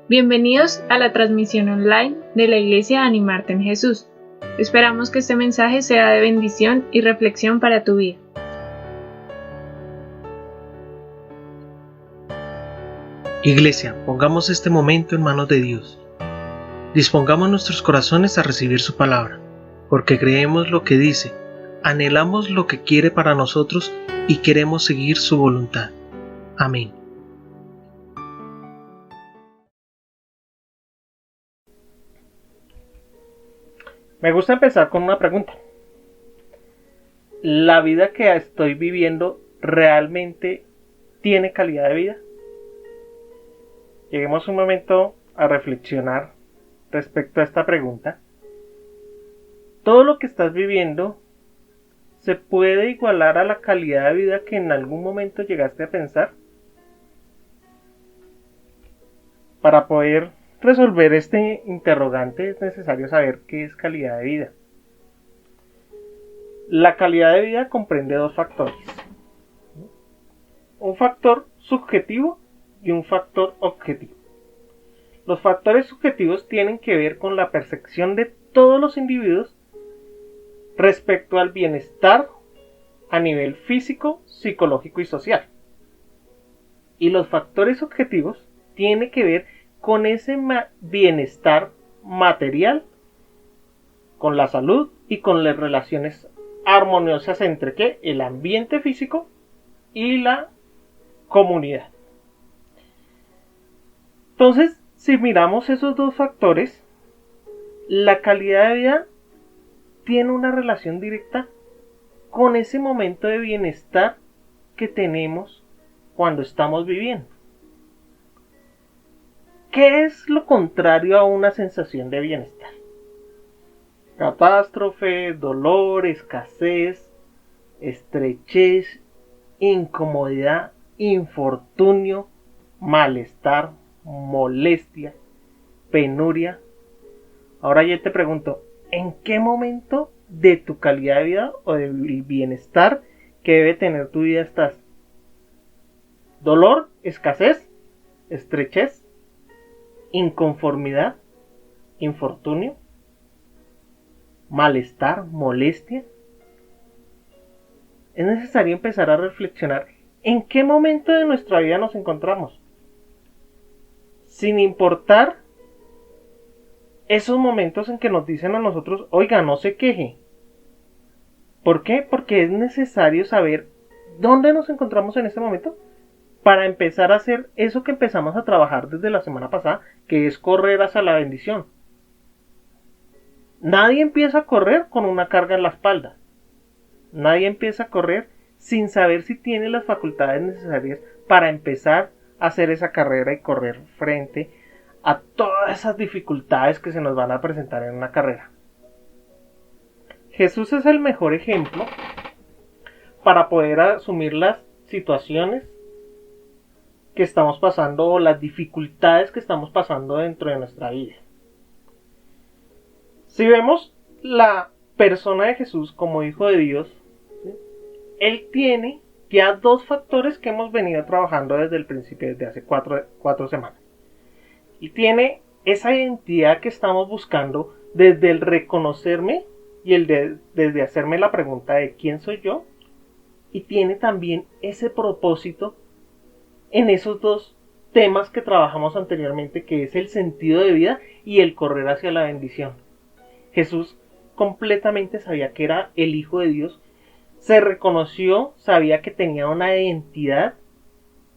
Bienvenidos a la transmisión online de la Iglesia Animarte en Jesús. Esperamos que este mensaje sea de bendición y reflexión para tu vida. Iglesia, pongamos este momento en manos de Dios. Dispongamos nuestros corazones a recibir su palabra, porque creemos lo que dice, anhelamos lo que quiere para nosotros y queremos seguir su voluntad. Amén. Me gusta empezar con una pregunta. ¿La vida que estoy viviendo realmente tiene calidad de vida? Lleguemos un momento a reflexionar respecto a esta pregunta. ¿Todo lo que estás viviendo se puede igualar a la calidad de vida que en algún momento llegaste a pensar? Para poder resolver este interrogante es necesario saber qué es calidad de vida. La calidad de vida comprende dos factores: un factor subjetivo y un factor objetivo. Los factores subjetivos tienen que ver con la percepción de todos los individuos respecto al bienestar a nivel físico, psicológico y social. Y los factores objetivos tienen que ver con ese bienestar material, con la salud y con las relaciones armoniosas entre el ambiente físico y la comunidad. Entonces, si miramos esos dos factores, la calidad de vida tiene una relación directa con ese momento de bienestar que tenemos cuando estamos viviendo. ¿Qué es lo contrario a una sensación de bienestar? Catástrofe, dolor, escasez, estrechez, incomodidad, infortunio, malestar, molestia, penuria. Ahora yo te pregunto, ¿en qué momento de tu calidad de vida o del bienestar que debe tener tu vida estás? ¿Dolor, escasez, estrechez, inconformidad, infortunio, malestar, molestia? Es necesario empezar a reflexionar en qué momento de nuestra vida nos encontramos, sin importar esos momentos en que nos dicen a nosotros: oiga, no se queje. ¿Por qué? Porque es necesario saber dónde nos encontramos en este momento para empezar a hacer eso que empezamos a trabajar desde la semana pasada, que es correr hacia la bendición. Nadie empieza a correr con una carga en la espalda. Nadie empieza a correr sin saber si tiene las facultades necesarias para empezar a hacer esa carrera y correr frente a todas esas dificultades que se nos van a presentar en una carrera. Jesús es el mejor ejemplo para poder asumir las situaciones que estamos pasando o las dificultades que estamos pasando dentro de nuestra vida. Si vemos la persona de Jesús como Hijo de Dios, ¿sí?, Él tiene ya dos factores que hemos venido trabajando desde el principio, desde hace cuatro semanas. Y tiene esa identidad que estamos buscando desde el reconocerme y desde hacerme la pregunta de quién soy yo. Y tiene también ese propósito en esos dos temas que trabajamos anteriormente, que es el sentido de vida y el correr hacia la bendición. Jesús completamente sabía que era el Hijo de Dios, se reconoció, sabía que tenía una identidad,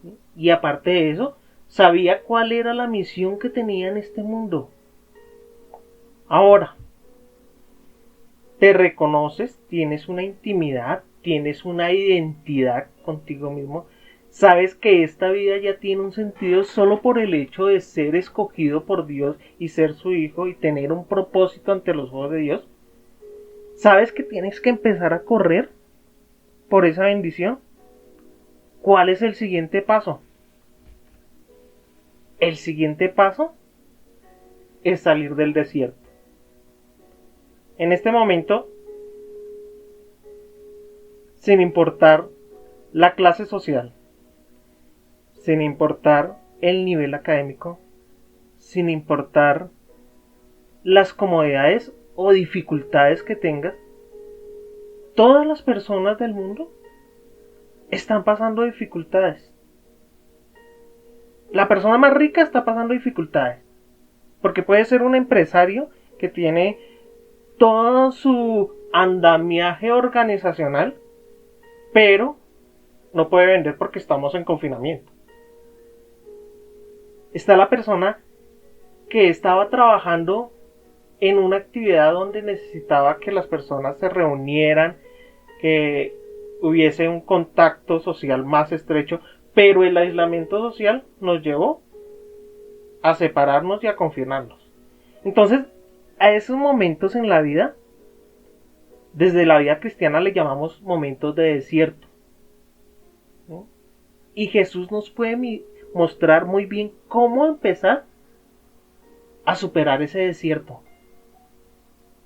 ¿sí?, y aparte de eso, sabía cuál era la misión que tenía en este mundo. Ahora, te reconoces, tienes una intimidad, tienes una identidad contigo mismo. Sabes que esta vida ya tiene un sentido solo por el hecho de ser escogido por Dios y ser su hijo y tener un propósito ante los ojos de Dios. Sabes que tienes que empezar a correr por esa bendición. ¿Cuál es el siguiente paso? El siguiente paso es salir del desierto. En este momento, sin importar la clase social, sin importar el nivel académico, sin importar las comodidades o dificultades que tengas, todas las personas del mundo están pasando dificultades. La persona más rica está pasando dificultades, porque puede ser un empresario que tiene todo su andamiaje organizacional, pero no puede vender porque estamos en confinamiento. Está la persona que estaba trabajando en una actividad donde necesitaba que las personas se reunieran, que hubiese un contacto social más estrecho, pero el aislamiento social nos llevó a separarnos y a confinarnos. Entonces, a esos momentos en la vida, desde la vida cristiana le llamamos momentos de desierto, ¿no? Y Jesús nos puede mostrar muy bien cómo empezar a superar ese desierto,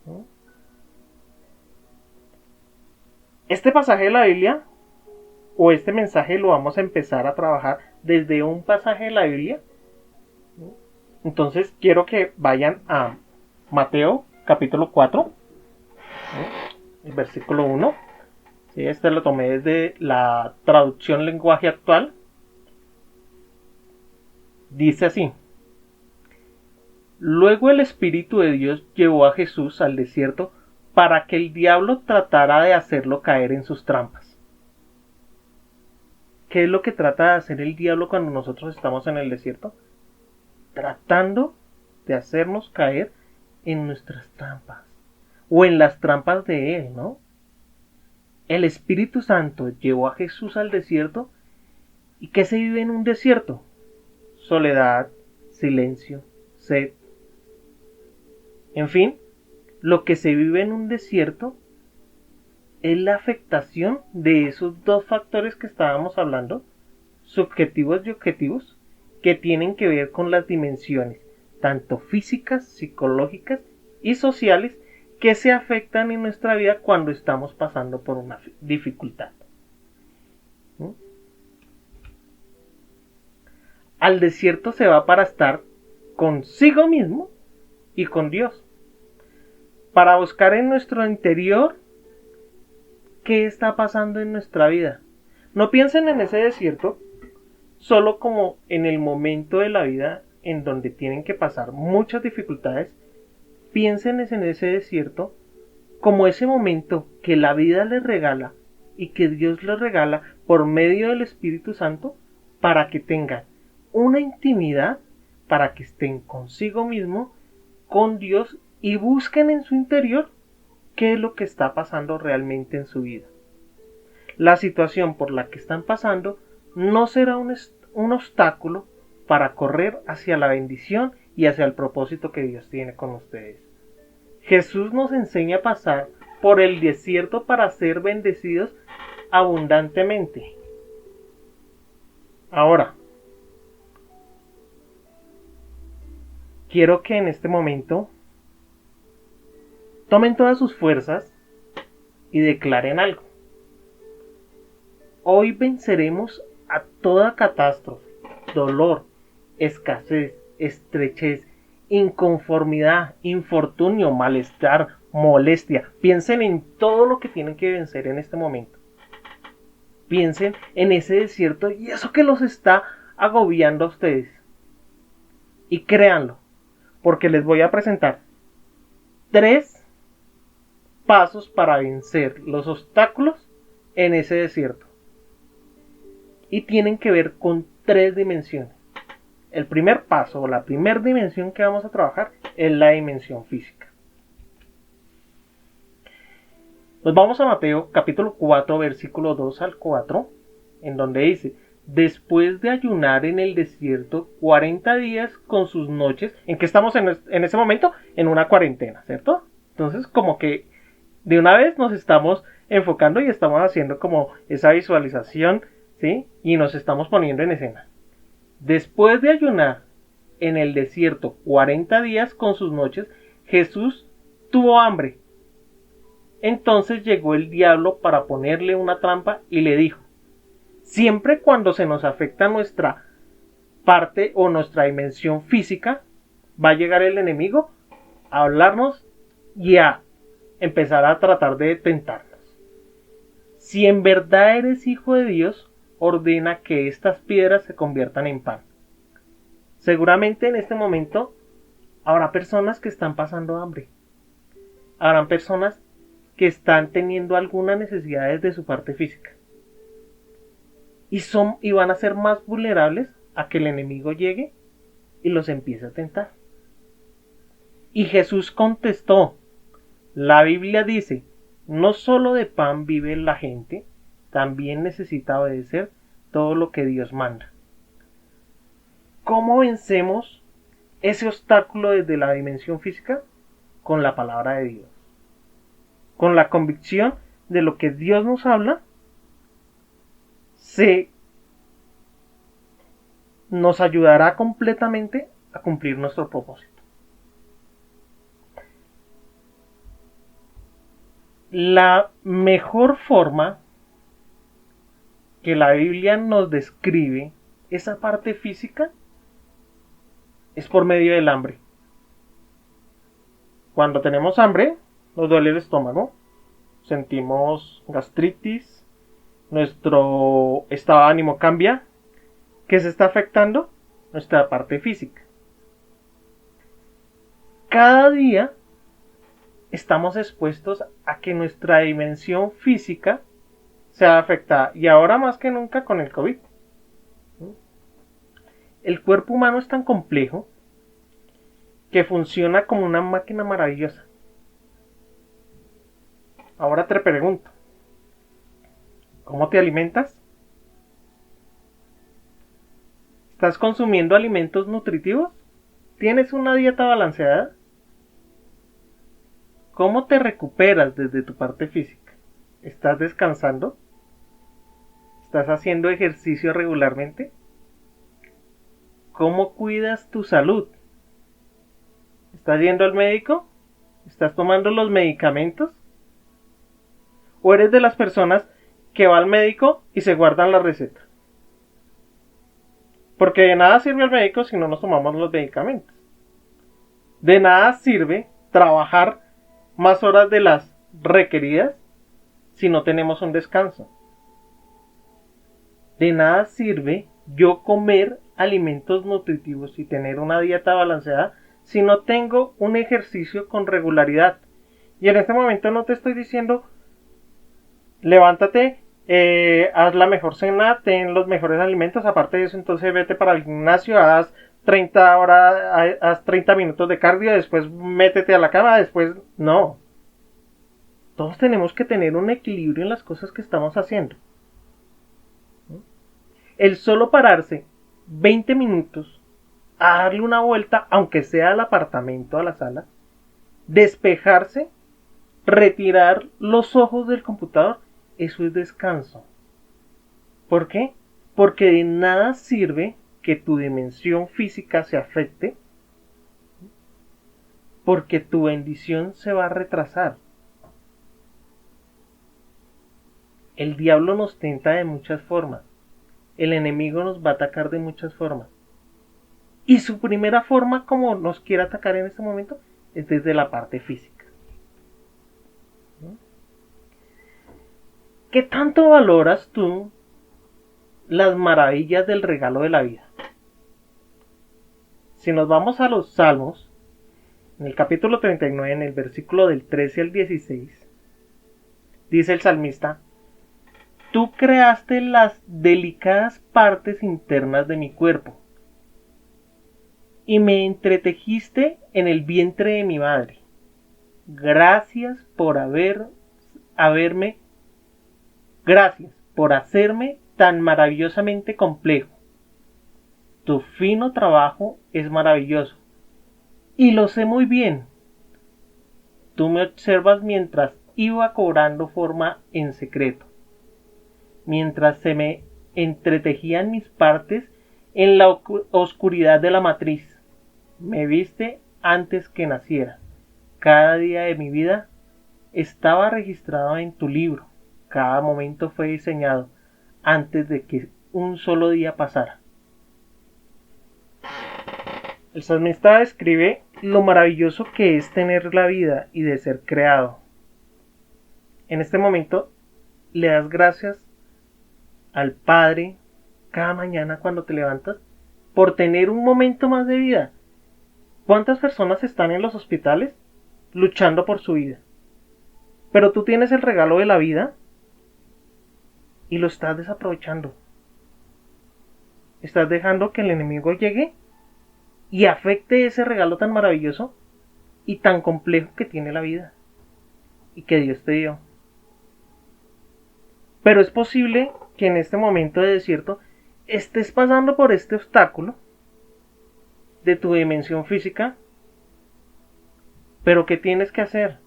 ¿no? Este pasaje de la Biblia, o este mensaje, lo vamos a empezar a trabajar desde un pasaje de la Biblia, ¿no? Entonces quiero que vayan a Mateo capítulo 4, ¿no? El versículo 1. ¿Sí? Este lo tomé desde la traducción lenguaje actual. Dice así: luego el Espíritu de Dios llevó a Jesús al desierto para que el diablo tratara de hacerlo caer en sus trampas. ¿Qué es lo que trata de hacer el diablo cuando nosotros estamos en el desierto? Tratando de hacernos caer en nuestras trampas, o en las trampas de él, ¿no? El Espíritu Santo llevó a Jesús al desierto. ¿Y qué se vive en un desierto? Soledad, silencio, sed. En fin, lo que se vive en un desierto es la afectación de esos dos factores que estábamos hablando, subjetivos y objetivos, que tienen que ver con las dimensiones, tanto físicas, psicológicas y sociales, que se afectan en nuestra vida cuando estamos pasando por una dificultad. ¿Mm? Al desierto se va para estar consigo mismo y con Dios, para buscar en nuestro interior qué está pasando en nuestra vida. No piensen en ese desierto solo como en el momento de la vida en donde tienen que pasar muchas dificultades. Piensen en ese desierto como ese momento que la vida les regala y que Dios les regala por medio del Espíritu Santo, para que tengan una intimidad, para que estén consigo mismo, con Dios, y busquen en su interior qué es lo que está pasando realmente en su vida. La situación por la que están pasando no será un obstáculo para correr hacia la bendición y hacia el propósito que Dios tiene con ustedes. Jesús nos enseña a pasar por el desierto para ser bendecidos abundantemente. Ahora, quiero que en este momento tomen todas sus fuerzas y declaren algo. Hoy venceremos a toda catástrofe, dolor, escasez, estrechez, inconformidad, infortunio, malestar, molestia. Piensen en todo lo que tienen que vencer en este momento. Piensen en ese desierto y eso que los está agobiando a ustedes. Y créanlo, porque les voy a presentar 3 pasos para vencer los obstáculos en ese desierto. Y tienen que ver con 3 dimensiones. El primer paso, o la primera dimensión que vamos a trabajar, es la dimensión física. Nos vamos a Mateo capítulo 4, versículo 2 al 4, en donde dice: después de ayunar en el desierto 40 días con sus noches. ¿En qué estamos en ese momento? En una cuarentena, ¿cierto? Entonces, como que de una vez nos estamos enfocando y estamos haciendo como esa visualización, ¿sí? Y nos estamos poniendo en escena. Después de ayunar en el desierto 40 días con sus noches, Jesús tuvo hambre. Entonces llegó el diablo para ponerle una trampa y le dijo: siempre cuando se nos afecta nuestra parte o nuestra dimensión física, va a llegar el enemigo a hablarnos y a empezar a tratar de tentarnos. Si en verdad eres hijo de Dios, ordena que estas piedras se conviertan en pan. Seguramente en este momento habrá personas que están pasando hambre. Habrán personas que están teniendo algunas necesidades de su parte física. Y van a ser más vulnerables a que el enemigo llegue y los empiece a tentar. Y Jesús contestó, la Biblia dice, no solo de pan vive la gente, también necesita obedecer todo lo que Dios manda. ¿Cómo vencemos ese obstáculo desde la dimensión física? Con la palabra de Dios. Con la convicción de lo que Dios nos habla, nos ayudará completamente a cumplir nuestro propósito. La mejor forma que la Biblia nos describe esa parte física es por medio del hambre. Cuando tenemos hambre, nos duele el estómago, sentimos gastritis, nuestro estado de ánimo cambia. ¿Qué se está afectando? Nuestra parte física. Cada día estamos expuestos a que nuestra dimensión física sea afectada, y ahora más que nunca con el COVID. El cuerpo humano es tan complejo que funciona como una máquina maravillosa. Ahora te pregunto, ¿cómo te alimentas? ¿Estás consumiendo alimentos nutritivos? ¿Tienes una dieta balanceada? ¿Cómo te recuperas desde tu parte física? ¿Estás descansando? ¿Estás haciendo ejercicio regularmente? ¿Cómo cuidas tu salud? ¿Estás yendo al médico? ¿Estás tomando los medicamentos? ¿O eres de las personas que va al médico y se guardan la receta? Porque de nada sirve el médico si no nos tomamos los medicamentos. De nada sirve trabajar más horas de las requeridas si no tenemos un descanso. De nada sirve yo comer alimentos nutritivos y tener una dieta balanceada si no tengo un ejercicio con regularidad. Y en este momento no te estoy diciendo levántate, haz la mejor cena, ten los mejores alimentos, aparte de eso entonces vete para el gimnasio, haz 30 minutos de cardio, después métete a la cama, después no. Todos tenemos que tener un equilibrio en las cosas que estamos haciendo. El solo pararse 20 minutos a darle una vuelta, aunque sea al apartamento, a la sala, despejarse, retirar los ojos del computador, eso es descanso. ¿Por qué? Porque de nada sirve que tu dimensión física se afecte, porque tu bendición se va a retrasar. El diablo nos tenta de muchas formas. El enemigo nos va a atacar de muchas formas. Y su primera forma, como nos quiere atacar en este momento, es desde la parte física. ¿Qué tanto valoras tú las maravillas del regalo de la vida? Si nos vamos a los Salmos, en el capítulo 39, en el versículo del 13 al 16, dice el salmista: Tú creaste las delicadas partes internas de mi cuerpo y me entretejiste en el vientre de mi madre. Gracias por hacerme tan maravillosamente complejo. Tu fino trabajo es maravilloso y lo sé muy bien. Tú me observas mientras iba cobrando forma en secreto, mientras se me entretejían mis partes en la oscuridad de la matriz. Me viste antes que naciera. Cada día de mi vida estaba registrado en tu libro. Cada momento fue diseñado antes de que un solo día pasara. El salmista describe lo maravilloso que es tener la vida y de ser creado. En este momento le das gracias al Padre cada mañana cuando te levantas por tener un momento más de vida. ¿Cuántas personas están en los hospitales luchando por su vida? Pero tú tienes el regalo de la vida y lo estás desaprovechando. Estás dejando que el enemigo llegue y afecte ese regalo tan maravilloso y tan complejo que tiene la vida y que Dios te dio. Pero es posible que en este momento de desierto estés pasando por este obstáculo de tu dimensión física. Pero ¿qué tienes que hacer?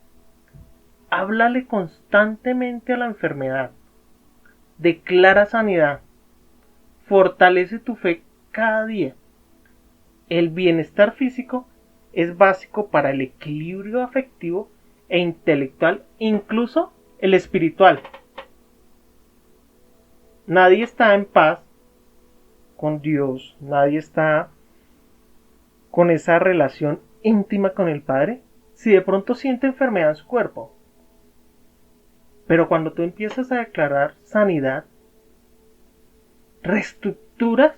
Háblale constantemente a la enfermedad. Declara sanidad. Fortalece tu fe cada día. El bienestar físico es básico para el equilibrio afectivo e intelectual, incluso el espiritual. Nadie está en paz con Dios, nadie está con esa relación íntima con el Padre si de pronto siente enfermedad en su cuerpo. Pero cuando tú empiezas a declarar sanidad, reestructuras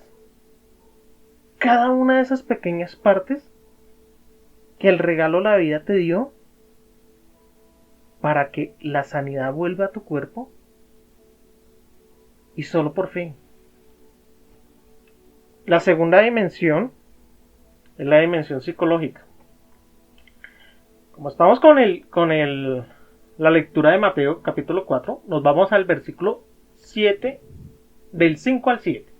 cada una de esas pequeñas partes que el regalo de la vida te dio para que la sanidad vuelva a tu cuerpo, y solo por fin. La segunda dimensión es la dimensión psicológica. Como estamos con la lectura de Mateo capítulo 4, nos vamos al versículo 7, del 5 al 7.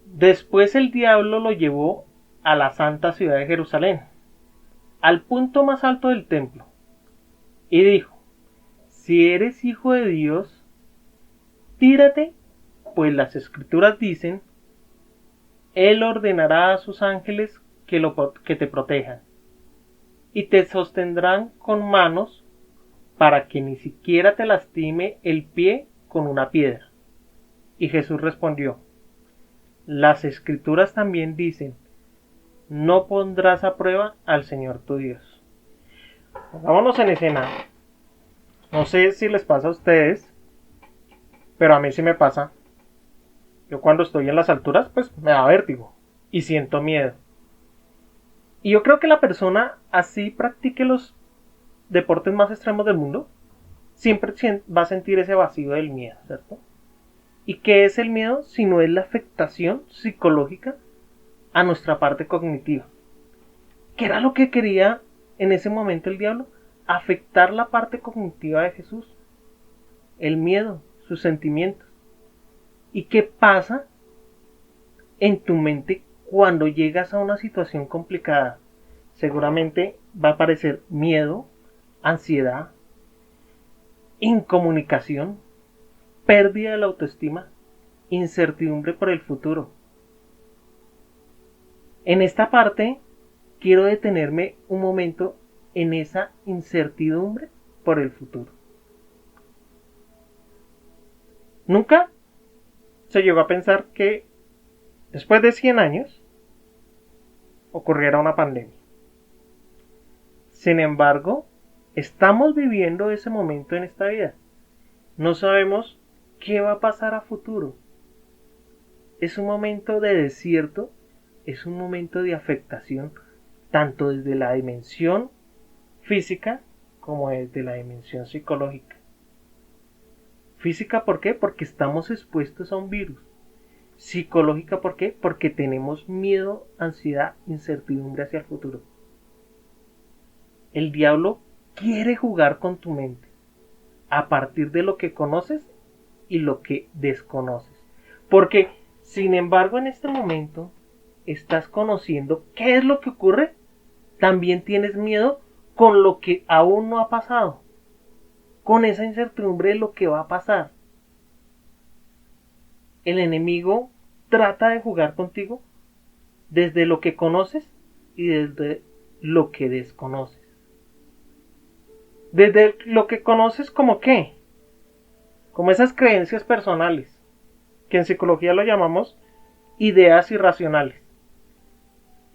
Después el diablo lo llevó a la santa ciudad de Jerusalén, al punto más alto del templo, y dijo: si eres hijo de Dios, tírate, pues las escrituras dicen: Él ordenará a sus ángeles que te protejan, y te sostendrán con manos para que ni siquiera te lastime el pie con una piedra. Y Jesús respondió: las escrituras también dicen: no pondrás a prueba al Señor tu Dios. Vámonos en escena. No sé si les pasa a ustedes, pero a mí sí me pasa. Yo cuando estoy en las alturas, pues me da vértigo y siento miedo. Y yo creo que la persona así practique los deportes más extremos del mundo, siempre va a sentir ese vacío del miedo, ¿cierto? ¿Y qué es el miedo? Si no es la afectación psicológica a nuestra parte cognitiva. ¿Qué era lo que quería en ese momento el diablo? Afectar la parte cognitiva de Jesús. El miedo, sus sentimientos. ¿Y qué pasa en tu mente cuando llegas a una situación complicada? Seguramente va a aparecer miedo, ansiedad, incomunicación, pérdida de la autoestima, incertidumbre por el futuro. En esta parte quiero detenerme un momento en esa incertidumbre por el futuro. Nunca se llegó a pensar que después de 100 años ocurriera una pandemia. Sin embargo, estamos viviendo ese momento en esta vida. No sabemos qué va a pasar a futuro. Es un momento de desierto, es un momento de afectación, tanto desde la dimensión física como desde la dimensión psicológica. Física, ¿por qué? Porque estamos expuestos a un virus. Psicológica, ¿por qué? Porque tenemos miedo, ansiedad, incertidumbre hacia el futuro. El diablo quiere jugar con tu mente a partir de lo que conoces y lo que desconoces. Porque, sin embargo, en este momento estás conociendo qué es lo que ocurre, también tienes miedo con lo que aún no ha pasado, con esa incertidumbre de lo que va a pasar. El enemigo trata de jugar contigo desde lo que conoces y desde lo que desconoces. Desde lo que conoces, ¿como qué? Como esas creencias personales, que en psicología lo llamamos ideas irracionales.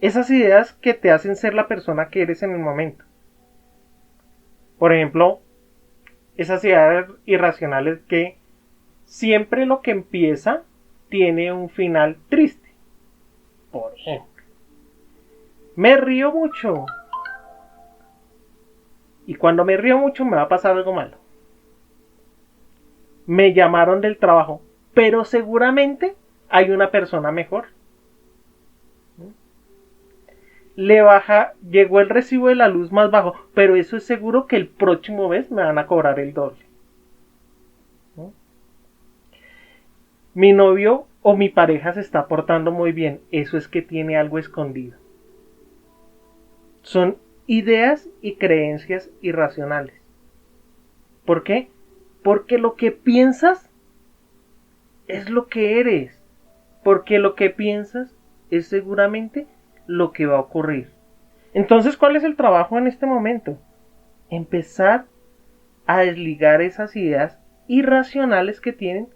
Esas ideas que te hacen ser la persona que eres en el momento. Por ejemplo, esas ideas irracionales que siempre lo que empieza tiene un final triste. Por ejemplo, me río mucho. Y cuando me río mucho me va a pasar algo malo. Me llamaron del trabajo, pero seguramente hay una persona mejor. Llegó el recibo de la luz más bajo, pero eso es seguro que el próximo mes me van a cobrar el doble. Mi novio o mi pareja se está portando muy bien, eso es que tiene algo escondido. Son ideas y creencias irracionales. ¿Por qué? Porque lo que piensas es lo que eres. Porque lo que piensas es seguramente lo que va a ocurrir. Entonces, ¿cuál es el trabajo en este momento? Empezar a desligar esas ideas irracionales que tienen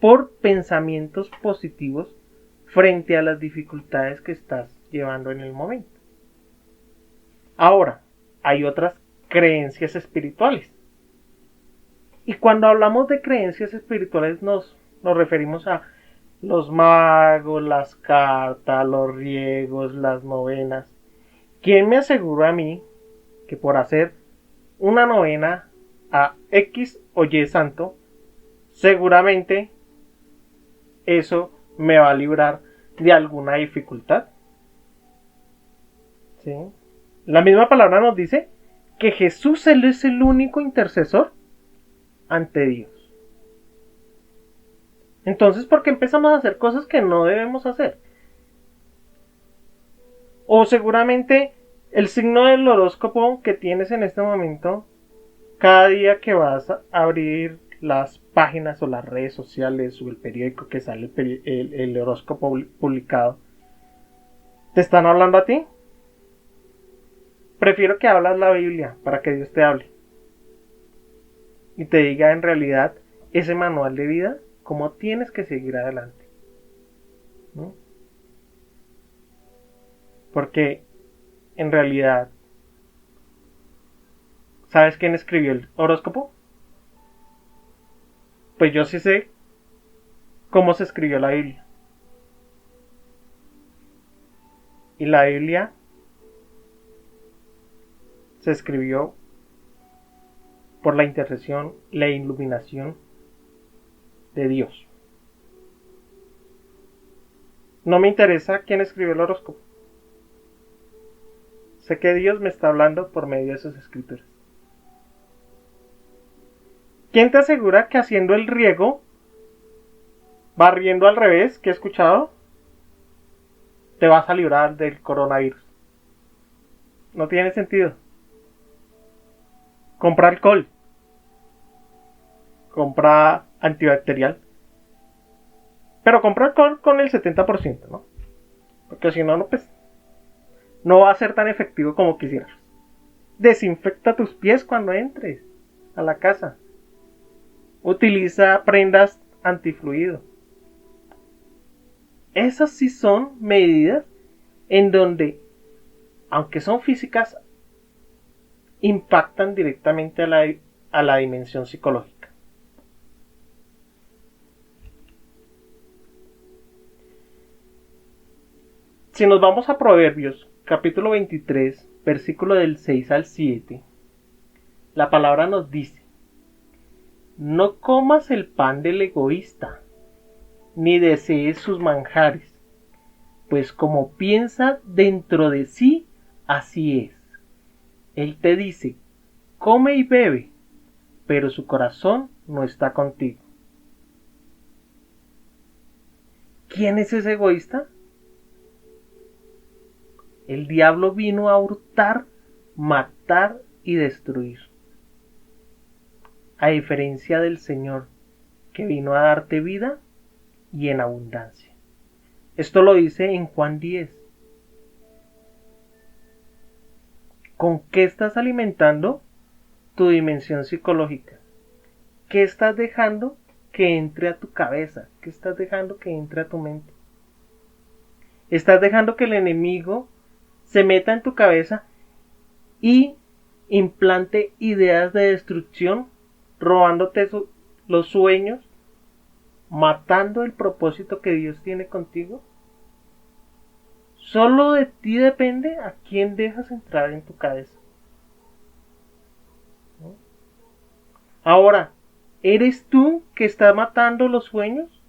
por pensamientos positivos frente a las dificultades que estás llevando en el momento. Ahora, hay otras creencias espirituales. Y cuando hablamos de creencias espirituales nos referimos a los magos, las cartas, los riegos, las novenas. ¿Quién me asegura a mí que por hacer una novena a X o Y santo, seguramente eso me va a librar de alguna dificultad? ¿Sí? La misma palabra nos dice que Jesús él es el único intercesor ante Dios. Entonces, ¿por qué empezamos a hacer cosas que no debemos hacer? O seguramente el signo del horóscopo que tienes en este momento, cada día que vas a abrir las páginas o las redes sociales o el periódico que sale el horóscopo publicado, ¿te están hablando a ti? Prefiero que hablas la Biblia para que Dios te hable y te diga en realidad ese manual de vida, cómo tienes que seguir adelante. ¿No? Porque en realidad, ¿sabes quién escribió el horóscopo? Pues yo sí sé cómo se escribió la Biblia. Y la Biblia se escribió por la intercesión, la iluminación de Dios. No me interesa quién escribió el horóscopo. Sé que Dios me está hablando por medio de sus escrituras. ¿Quién te asegura que haciendo el riego, barriendo al revés, que he escuchado, te vas a librar del coronavirus? No tiene sentido. Compra alcohol. Compra antibacterial. Pero compra alcohol con el 70%, ¿no? Porque si no, pues no va a ser tan efectivo como quisieras. Desinfecta tus pies cuando entres a la casa. Utiliza prendas antifluido. Esas sí son medidas en donde, aunque son físicas, impactan directamente a la dimensión psicológica. Si nos vamos a Proverbios, capítulo 23, versículo del 6 al 7, la palabra nos dice: no comas el pan del egoísta, ni desees sus manjares, pues como piensa dentro de sí, así es. Él te dice, come y bebe, pero su corazón no está contigo. ¿Quién es ese egoísta? El diablo vino a hurtar, matar y destruir. A diferencia del Señor, que vino a darte vida y en abundancia. Esto lo dice en Juan 10. ¿Con qué estás alimentando tu dimensión psicológica? ¿Qué estás dejando que entre a tu cabeza? ¿Qué estás dejando que entre a tu mente? ¿Estás dejando que el enemigo se meta en tu cabeza y implante ideas de destrucción, robándote los sueños, matando el propósito que Dios tiene contigo. Solo de ti depende a quién dejas entrar en tu cabeza. ¿No? Ahora, ¿eres tú que está matando los sueños?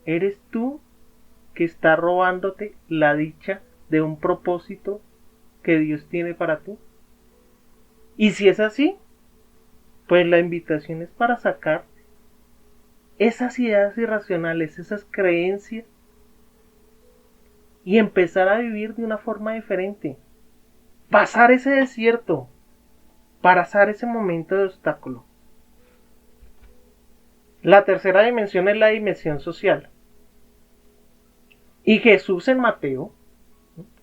¿Eres tú que está robándote la dicha de un propósito que Dios tiene para ti? Y si es así, pues la invitación es para sacar esas ideas irracionales, esas creencias, y empezar a vivir de una forma diferente. Pasar ese desierto, pasar ese momento de obstáculo. La tercera dimensión es la dimensión social. Y Jesús en Mateo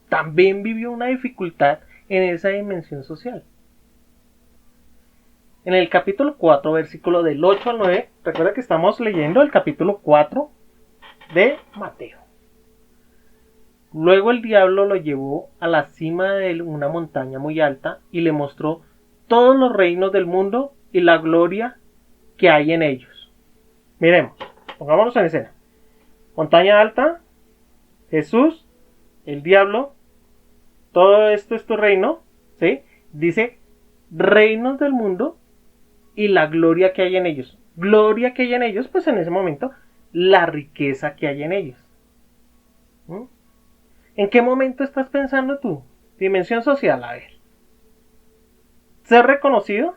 también vivió una dificultad en esa dimensión social. En el capítulo 4, versículo del 8 al 9, recuerda que estamos leyendo el capítulo 4 de Mateo. Luego el diablo lo llevó a la cima de una montaña muy alta y le mostró todos los reinos del mundo y la gloria que hay en ellos. Miremos, pongámonos en escena. Montaña alta, Jesús, el diablo, todo esto es tu reino, ¿sí? Dice reinos del mundo y la gloria que hay en ellos. Gloria que hay en ellos, pues en ese momento, la riqueza que hay en ellos. ¿Mm? ¿En qué momento estás pensando tú? Dimensión social, a ver. Ser reconocido,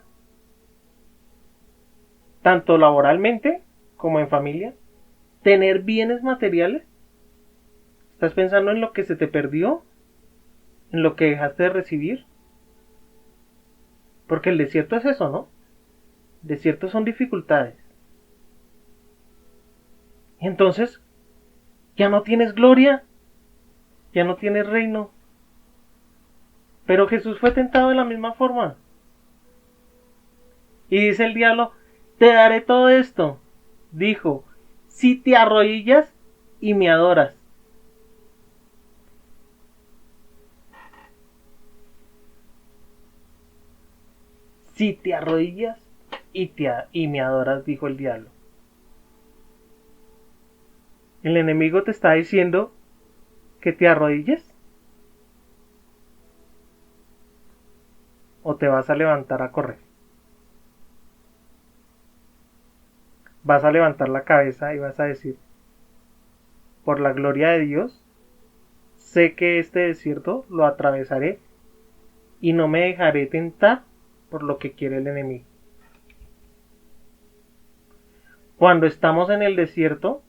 tanto laboralmente como en familia. Tener bienes materiales. ¿Estás pensando en lo que se te perdió? ¿En lo que dejaste de recibir? Porque el desierto es eso, ¿no? El desierto son dificultades. Y entonces, ya no tienes gloria. Ya no tienes reino. Pero Jesús fue tentado de la misma forma. Y dice el diablo, te daré todo esto. Dijo, si te arrodillas y me adoras. Si te arrodillas y me adoras, dijo el diablo. El enemigo te está diciendo que te arrodilles o te vas a levantar a correr. Vas a levantar la cabeza y vas a decir, por la gloria de Dios, sé que este desierto lo atravesaré y no me dejaré tentar por lo que quiere el enemigo. Cuando estamos en el desierto,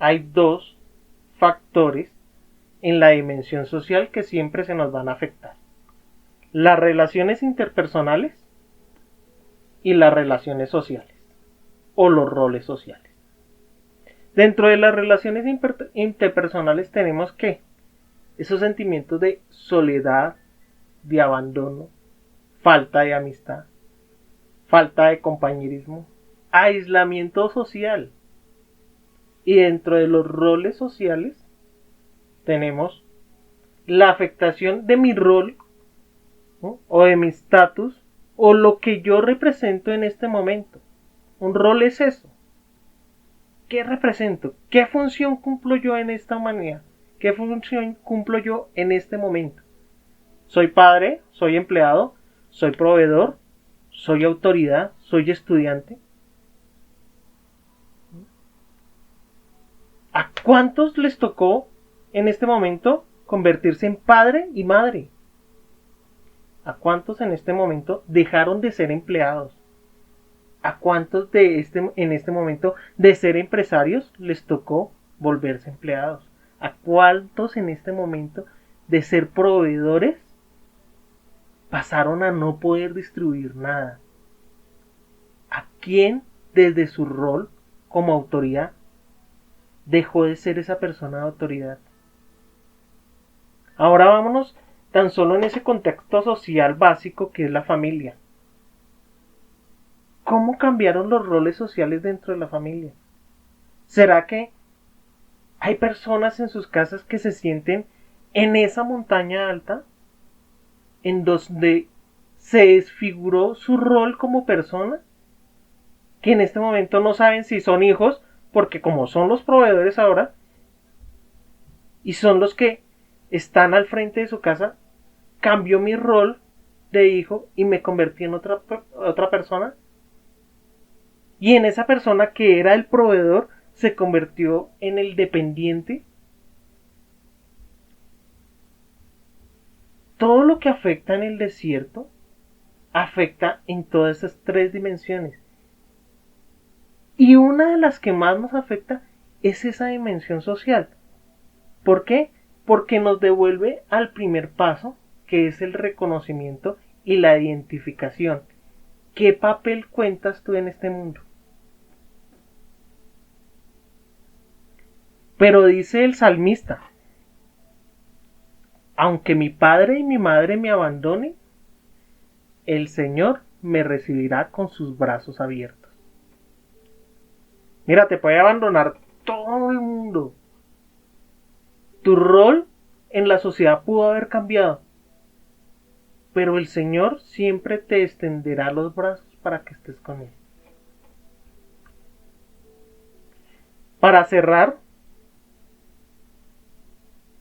hay dos factores en la dimensión social que siempre se nos van a afectar. Las relaciones interpersonales y las relaciones sociales o los roles sociales. Dentro de las relaciones interpersonales tenemos que esos sentimientos de soledad, de abandono, falta de amistad, falta de compañerismo, aislamiento social. Y dentro de los roles sociales tenemos la afectación de mi rol, ¿no? O de mi estatus o lo que yo represento en este momento. Un rol es eso. ¿Qué represento? ¿Qué función cumplo yo en esta humanidad? ¿Qué función cumplo yo en este momento? ¿Soy padre? ¿Soy empleado? ¿Soy proveedor? ¿Soy autoridad? ¿Soy estudiante? ¿A cuántos les tocó en este momento convertirse en padre y madre? ¿A cuántos en este momento dejaron de ser empleados? ¿A cuántos en este momento de ser empresarios les tocó volverse empleados? ¿A cuántos en este momento de ser proveedores pasaron a no poder distribuir nada? ¿A quién desde su rol como autoridad dejó de ser esa persona de autoridad? Ahora vámonos tan solo en ese contexto social básico que es la familia. ¿Cómo cambiaron los roles sociales dentro de la familia? ¿Será que Hay personas en sus casas que se sienten en esa montaña alta en donde se desfiguró su rol como persona, que en este momento no saben si son hijos, porque como son los proveedores ahora, y son los que están al frente de su casa, cambió mi rol de hijo y me convertí en otra persona. Y en esa persona que era el proveedor se convirtió en el dependiente. Todo lo que afecta en el desierto afecta en todas esas tres dimensiones. Y una de las que más nos afecta es esa dimensión social. ¿Por qué? Porque nos devuelve al primer paso, que es el reconocimiento y la identificación. ¿Qué papel cuentas tú en este mundo? Pero dice el salmista, aunque mi padre y mi madre me abandonen, el Señor me recibirá con sus brazos abiertos. Mira, te puede abandonar todo el mundo. Tu rol en la sociedad pudo haber cambiado, pero el Señor siempre te extenderá los brazos para que estés con Él. Para cerrar,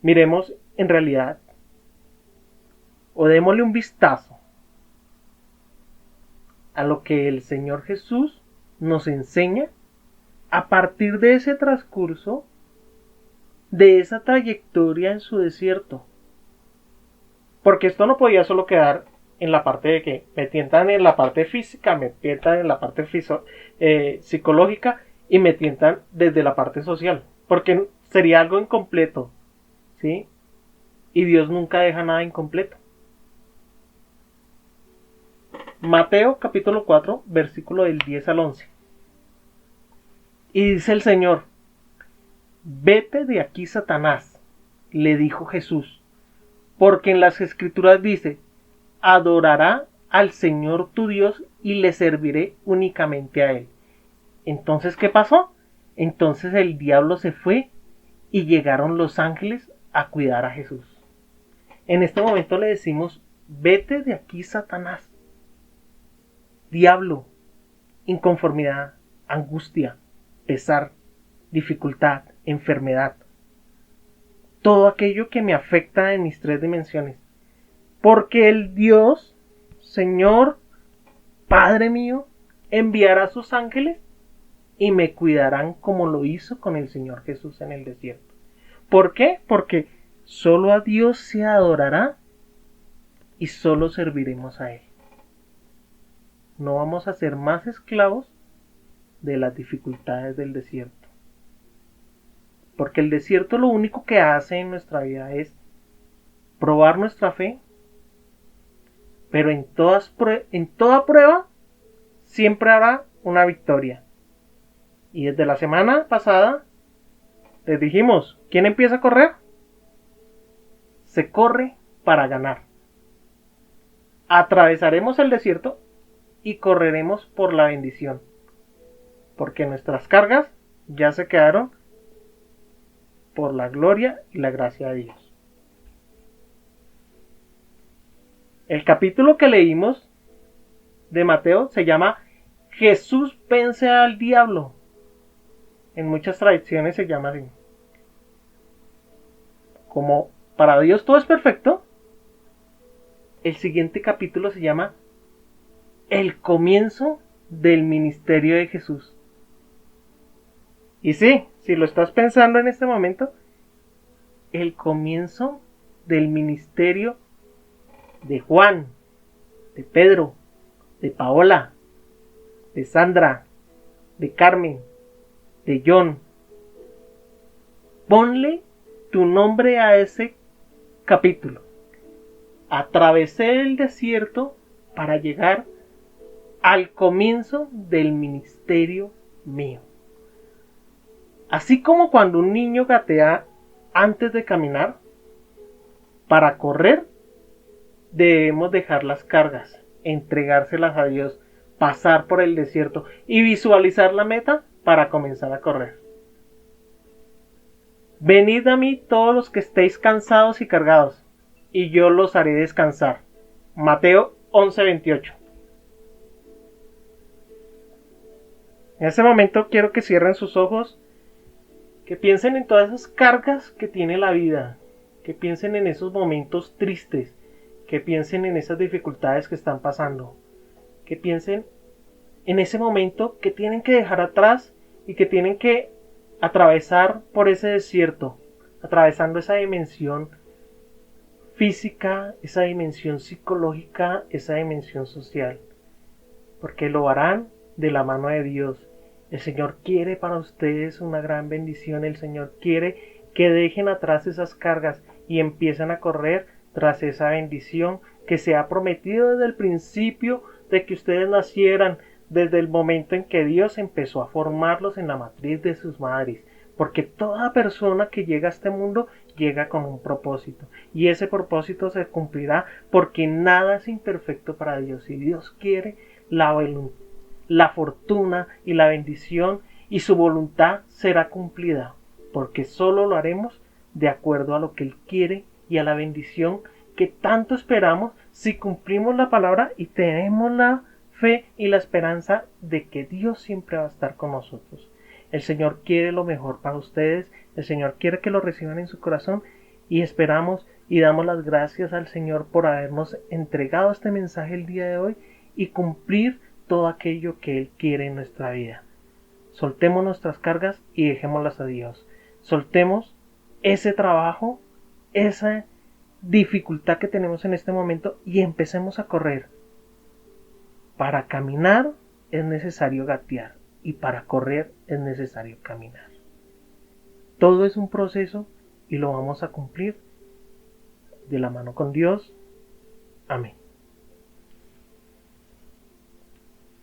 miremos en realidad, o démosle un vistazo a lo que el Señor Jesús nos enseña a partir de ese transcurso, de esa trayectoria en su desierto. Porque esto no podía solo quedar en la parte de que me tientan en la parte física, me tientan en la parte psicológica y me tientan desde la parte social. Porque sería algo incompleto, ¿sí? Y Dios nunca deja nada incompleto. Mateo capítulo 4, versículo del 10 al 11. Y dice el Señor: vete de aquí, Satanás, le dijo Jesús, porque en las Escrituras dice, adorará al Señor tu Dios y le serviré únicamente a Él. Entonces, ¿qué pasó? Entonces el diablo se fue y llegaron los ángeles a cuidar a Jesús. En este momento le decimos, vete de aquí, Satanás. Diablo, inconformidad, angustia, pesar, dificultad, enfermedad. Todo aquello que me afecta en mis tres dimensiones. Porque el Dios, Señor, Padre mío, enviará sus ángeles y me cuidarán como lo hizo con el Señor Jesús en el desierto. ¿Por qué? Porque solo a Dios se adorará y solo serviremos a Él. No vamos a ser más esclavos de las dificultades del desierto. Porque el desierto lo único que hace en nuestra vida es probar nuestra fe, pero en toda prueba siempre habrá una victoria. Y desde la semana pasada les dijimos, ¿quién empieza a correr? Se corre para ganar. Atravesaremos el desierto y correremos por la bendición, porque nuestras cargas ya se quedaron por la gloria y la gracia de Dios. El capítulo que leímos de Mateo se llama Jesús vence al diablo. En muchas tradiciones se llama así. Como para Dios todo es perfecto, el siguiente capítulo se llama El comienzo del ministerio de Jesús. Y sí, si lo estás pensando en este momento, el comienzo del ministerio de Juan, de Pedro, de Paola, de Sandra, de Carmen, de John. Ponle tu nombre a ese capítulo. Atravesé el desierto para llegar al comienzo del ministerio mío. Así como cuando un niño gatea antes de caminar, para correr debemos dejar las cargas, entregárselas a Dios, pasar por el desierto y visualizar la meta para comenzar a correr. Venid a mí todos los que estéis cansados y cargados, y yo los haré descansar. Mateo 11:28. En este momento quiero que cierren sus ojos, que piensen en todas esas cargas que tiene la vida, que piensen en esos momentos tristes, que piensen en esas dificultades que están pasando, que piensen en ese momento que tienen que dejar atrás y que tienen que atravesar por ese desierto, atravesando esa dimensión física, esa dimensión psicológica, esa dimensión social, porque lo harán de la mano de Dios. El Señor quiere para ustedes una gran bendición. El Señor quiere que dejen atrás esas cargas y empiecen a correr tras esa bendición que se ha prometido desde el principio de que ustedes nacieran, desde el momento en que Dios empezó a formarlos en la matriz de sus madres. Porque toda persona que llega a este mundo llega con un propósito, y ese propósito se cumplirá porque nada es imperfecto para Dios. Si Dios quiere, la fortuna y la bendición y su voluntad será cumplida, porque solo lo haremos de acuerdo a lo que Él quiere y a la bendición que tanto esperamos si cumplimos la palabra y tenemos la fe y la esperanza de que Dios siempre va a estar con nosotros. El Señor quiere lo mejor para ustedes, el Señor quiere que lo reciban en su corazón, y esperamos y damos las gracias al Señor por habernos entregado este mensaje el día de hoy y cumplir todo aquello que Él quiere en nuestra vida. Soltemos nuestras cargas y dejémoslas a Dios. Soltemos ese trabajo, esa dificultad que tenemos en este momento y empecemos a correr. Para caminar es necesario gatear y para correr es necesario caminar. Todo es un proceso y lo vamos a cumplir de la mano con Dios. Amén.